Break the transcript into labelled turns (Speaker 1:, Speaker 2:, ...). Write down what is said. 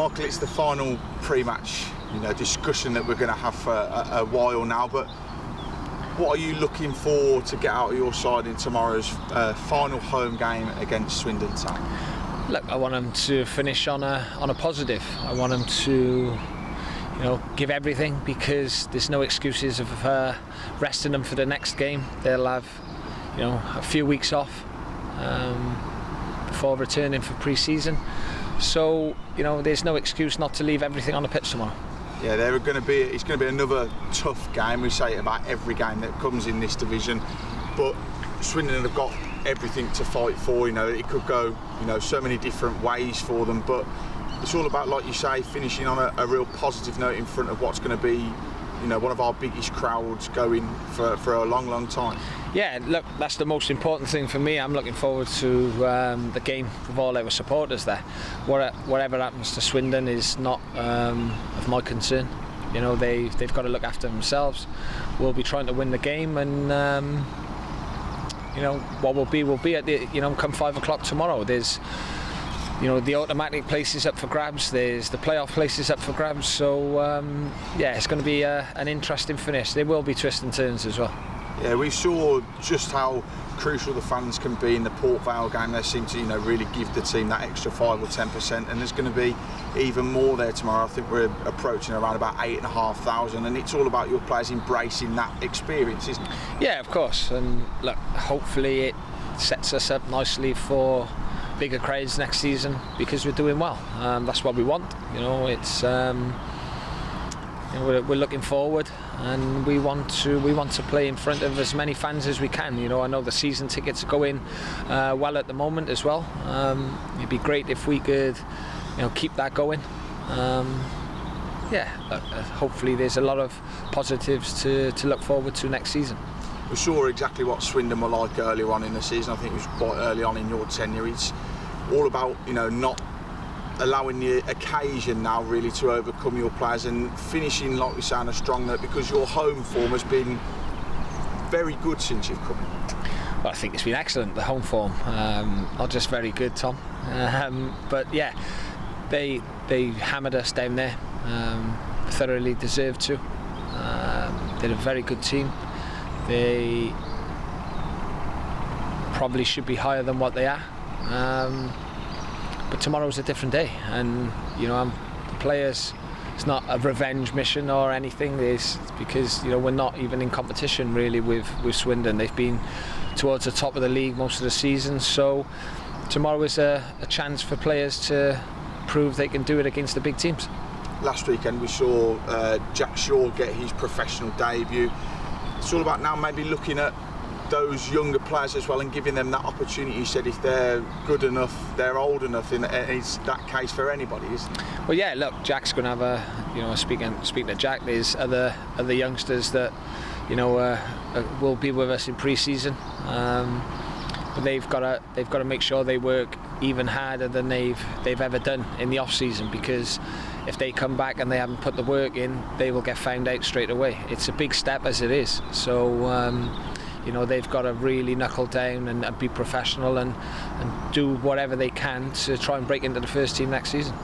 Speaker 1: Michael, it's the final pre-match, discussion that we're going to have for a while now. But what are you looking for to get out of your side in tomorrow's final home game against Swindon Town?
Speaker 2: Look, I want them to finish on a positive. I want them to, give everything, because there's no excuses of resting them for the next game. They'll have, a few weeks off before returning for pre-season. So, there's no excuse not to leave everything on the pitch tomorrow.
Speaker 1: Yeah, it's going to be another tough game. We say it about every game that comes in this division, but Swindon have got everything to fight for. It could go, so many different ways for them, but it's all about, like you say, finishing on a real positive note in front of what's going to be, one of our biggest crowds going for a long, long time.
Speaker 2: Yeah, look, that's the most important thing for me. I'm looking forward to the game with all our supporters there. Whatever happens to Swindon is not of my concern. They've got to look after themselves. We'll be trying to win the game, and what will be at the come 5 o'clock tomorrow. There's the automatic places up for grabs. There's the playoff places up for grabs. So it's going to be an interesting finish. There will be twists and turns as well.
Speaker 1: Yeah, we saw just how crucial the fans can be in the Port Vale game. They seem to, really give the team that extra 5 or 10%, and there's going to be even more there tomorrow. I think we're approaching around about 8,500, and it's all about your players embracing that experience, isn't it? Yeah,
Speaker 2: of course. And look, hopefully it sets us up nicely for bigger crowds next season, because we're doing well. That's what we want. It's we're looking forward, and we want to play in front of as many fans as we can. I know the season tickets are going well at the moment as well. It'd be great if we could keep that going. Hopefully there's a lot of positives to look forward to next season.
Speaker 1: We saw exactly what Swindon were like earlier on in the season. I think it was quite early on in your tenure. It's all about not allowing the occasion now really to overcome your players, and finishing, like we say, on a strong note, because your home form has been very good since you've come in.
Speaker 2: Well, I think it's been excellent, the home form. Not just very good, Tom, but yeah, they hammered us down there, thoroughly deserved to. They're a very good team. They probably should be higher than what they are. But tomorrow's a different day, and the players, it's not a revenge mission or anything. It's because we're not even in competition really with Swindon. They've been towards the top of the league most of the season, so tomorrow is a chance for players to prove they can do it against the big teams.
Speaker 1: Last weekend we saw Jack Shaw get his professional debut. It's all about now maybe looking at those younger players as well and giving them that opportunity. You said if they're good enough, they're old enough, and it's that case for anybody, isn't it?
Speaker 2: Well, yeah, look, Jack's going to have a, speaking to Jack, there's other youngsters that, will be with us in pre-season, but they've got to make sure they work even harder than they've ever done in the off-season, because if they come back and they haven't put the work in, they will get found out straight away. It's a big step as it is, so they've got to really knuckle down and be professional and do whatever they can to try and break into the first team next season.